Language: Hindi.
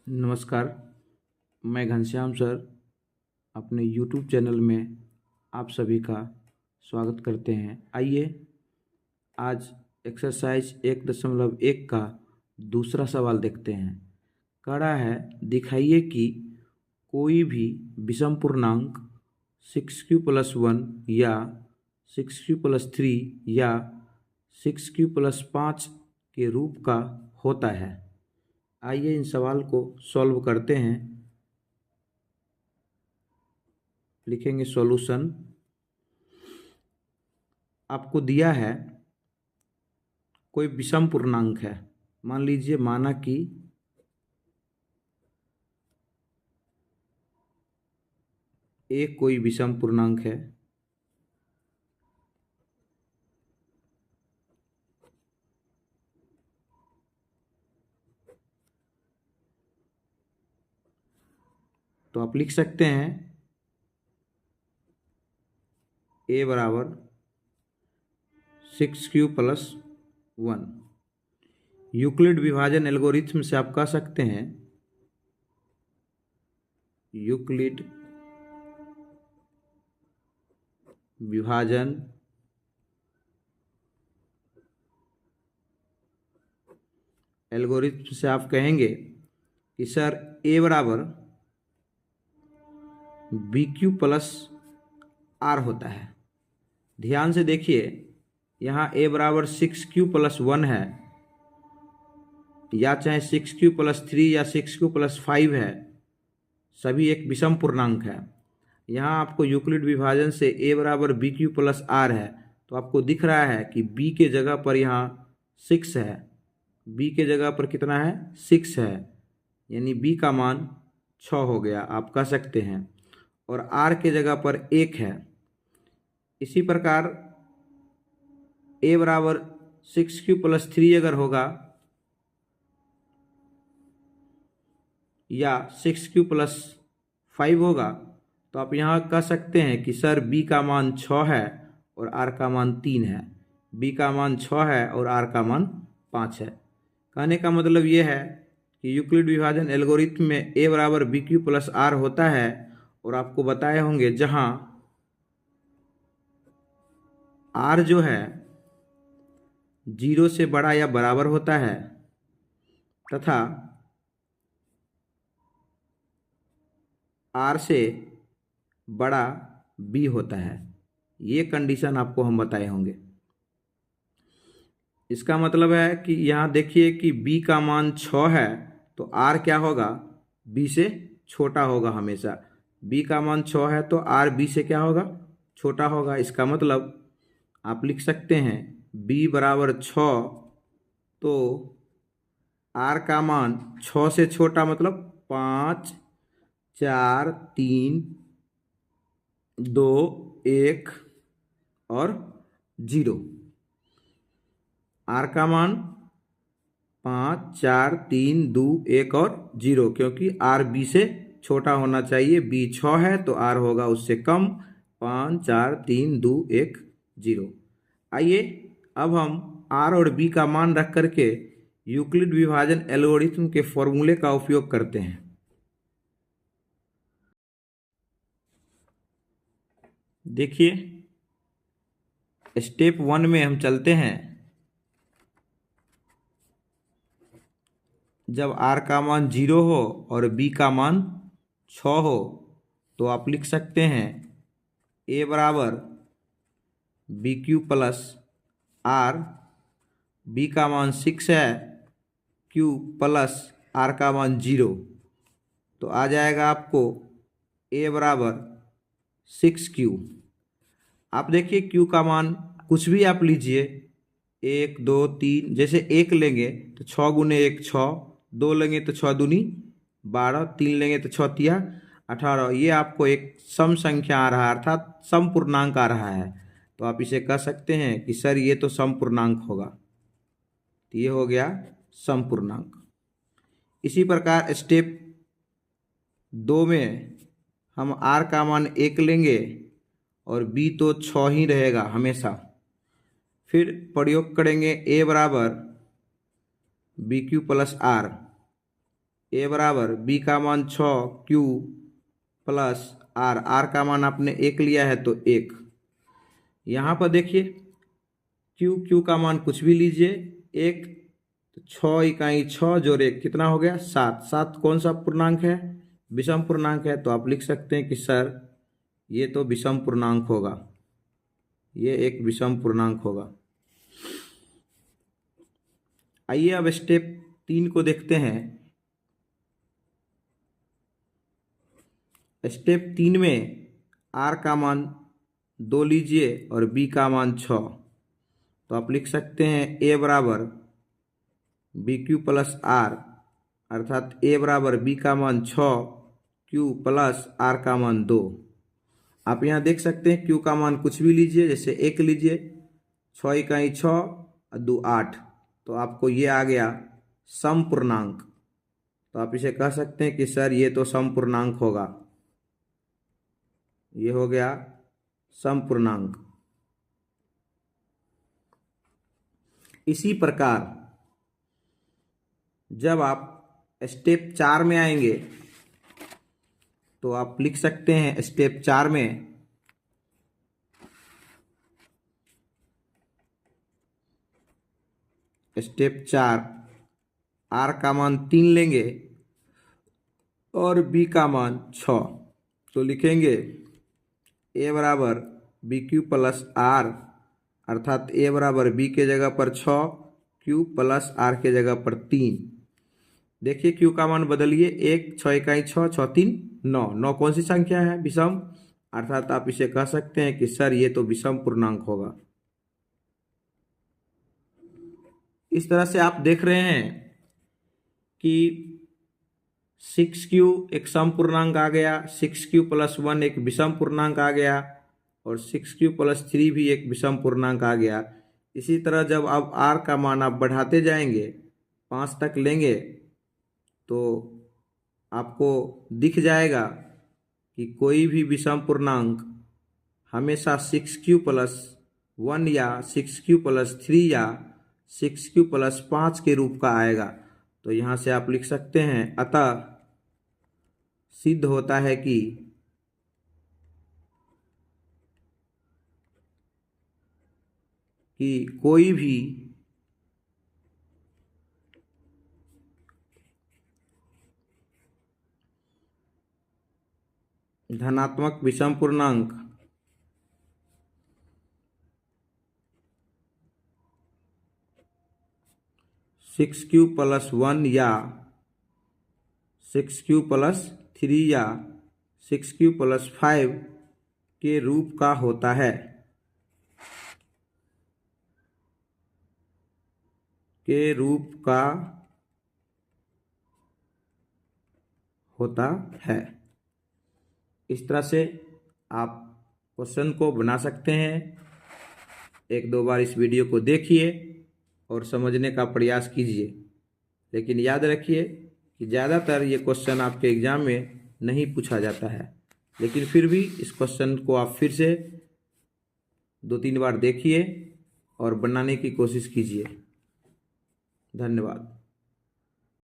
नमस्कार। मैं घनश्याम सर अपने YouTube चैनल में आप सभी का स्वागत करते हैं। आइए आज एक्सरसाइज 1.1 का दूसरा सवाल देखते हैं। कह रहा है दिखाइए कि कोई भी विषम पूर्णांक 6q+1 या 6q+3 या 6q+5 के रूप का होता है। आइए इन सवाल को सॉल्व करते हैं। लिखेंगे सॉल्यूशन। आपको दिया है कोई विषम पूर्णांक है, मान लीजिए माना कि एक कोई विषम पूर्णांक है तो आप लिख सकते हैं a बराबर 6q+1। यूक्लिड विभाजन एल्गोरिथम से आप कह सकते हैं यूक्लिड विभाजन एल्गोरिथम से आप कहेंगे कि सर a बराबर bq+r होता है। ध्यान से देखिए, यहाँ a बराबर 6q+1 है या चाहे 6q+3 या 6q+5 है, सभी एक विषम पूर्णांक है। यहाँ आपको यूक्लिड विभाजन से a बराबर bq+r है, तो आपको दिख रहा है कि b के जगह पर यहाँ 6 है। b के जगह पर कितना है? 6 है, यानी b का मान 6 हो गया, आप कह सकते हैं। और r के जगह पर 1 है। इसी प्रकार a बराबर 6q+3 अगर होगा या 6q+5 होगा तो आप यहाँ कह सकते हैं कि सर b का मान 6 है और r का मान 3 है। b का मान 6 है और r का मान 5 है। कहने का मतलब ये है कि यूक्लिड विभाजन एल्गोरिथम में a बराबर bq+r होता है। और आपको बताए होंगे जहाँ r जो है 0 से बड़ा या बराबर होता है तथा r से बड़ा b होता है। ये कंडीशन आपको हम बताए होंगे। इसका मतलब है कि यहाँ देखिए कि b का मान 6 है तो r क्या होगा? b से छोटा होगा हमेशा। b का मान 6 है तो r b से क्या होगा? छोटा होगा। इसका मतलब आप लिख सकते हैं b बराबर 6 तो r का मान 6 से छोटा मतलब 5, 4, 3, 2, 1 और 0। r का मान 5, 4, 3, 2, 1 और 0, क्योंकि r b से छोटा होना चाहिए। b 6 है तो r होगा उससे कम, 5, 4, 3, 2, 1, 0। आइए अब हम r और b का मान रख करके यूक्लिड विभाजन एल्गोरिथम के फॉर्मूले का उपयोग करते हैं। देखिए स्टेप 1 में हम चलते हैं। जब r का मान 0 हो और b का मान 6 हो तो आप लिख सकते हैं a बराबर bq+r, b का मान 6 है, q प्लस r का मान 0, तो आ जाएगा आपको a बराबर 6q। आप देखिए q का मान कुछ भी आप लीजिए, 1, 2, 3, जैसे 1 लेंगे तो 6 गुने 1 6, 2 लेंगे तो 6 दूनी 12, 3 लेंगे तो 6 तिया 18। ये आपको एक सम संख्या आ रहा है, अर्थात सम पूर्णांक आ रहा है। तो आप इसे कह सकते हैं कि सर ये तो सम पूर्णांक होगा। तो ये हो गया सम पूर्णांक। इसी प्रकार स्टेप 2 में हम r का मान 1 लेंगे और b तो 6 ही रहेगा हमेशा। फिर प्रयोग करेंगे a बराबर bq+r, ए बराबर बी का मान 6 क्यू प्लस आर, आर का मान आपने 1 लिया है तो 1। यहाँ पर देखिए क्यू का मान कुछ भी लीजिए, 1 तो 6 इकाई 6 जोड़ 1 कितना हो गया 7। 7 कौन सा पूर्णांक है, विषम पूर्णांक है, तो आप लिख सकते हैं कि सर ये तो विषम पूर्णांक होगा, ये एक विषम पूर्णांक होगा। आइए अब स्टेप 3 को देखते हैं। स्टेप 3 में आर का मान 2 लीजिए और बी का मान 6, तो आप लिख सकते हैं ए बराबर बी क्यू प्लस आर, अर्थात ए बराबर बी का मान 6 क्यू प्लस आर का मान 2। आप यहाँ देख सकते हैं क्यू का मान कुछ भी लीजिए, जैसे 1 लीजिए, 6 इकाई 6 और 2 8, तो आपको ये आ गया समपूर्णांक। तो आप इसे कह सकते हैं कि सर ये तो समपूर्णांक होगा, ये हो गया समपूर्णांक। इसी प्रकार जब आप स्टेप 4 में आएंगे तो आप लिख सकते हैं स्टेप 4 में स्टेप 4 आर का मान 3 लेंगे और बी का मान 6, तो लिखेंगे ए बराबर बी क्यू प्लस आर, अर्थात ए बराबर बी के जगह पर 6 क्यू प्लस आर के जगह पर 3। देखिए क्यू का मान बदलिए, 1 6 इकाई 6 6 3 9, 9 कौन सी संख्या है, विषम, अर्थात आप इसे कह सकते हैं कि सर ये तो विषम पूर्णांक होगा। इस तरह से आप देख रहे हैं कि 6q एक समपूर्णांक आ गया, 6q प्लस 1 एक विषम पूर्णांक आ गया और 6q प्लस 3 भी एक विषम पूर्णांक आ गया। इसी तरह जब आप r का मान आप बढ़ाते जाएंगे, 5 तक लेंगे, तो आपको दिख जाएगा कि कोई भी विषम पूर्णांक हमेशा 6q प्लस 1 या 6q प्लस 3 या 6q प्लस 5 के रूप का आएगा। तो यहाँ से आप लिख सकते हैं अतः सिद्ध होता है कि कोई भी धनात्मक विषम पूर्णांक सिक्स क्यू प्लस 1 या 6q प्लस 3 या 6q प्लस 5 के रूप का होता है, के रूप का होता है। इस तरह से आप क्वेश्चन को बना सकते हैं। एक दो बार इस वीडियो को देखिए और समझने का प्रयास कीजिए, लेकिन याद रखिए कि ज़्यादातर ये क्वेश्चन आपके एग्ज़ाम में नहीं पूछा जाता है, लेकिन फिर भी इस क्वेश्चन को आप फिर से 2-3 बार देखिए और बनाने की कोशिश कीजिए। धन्यवाद।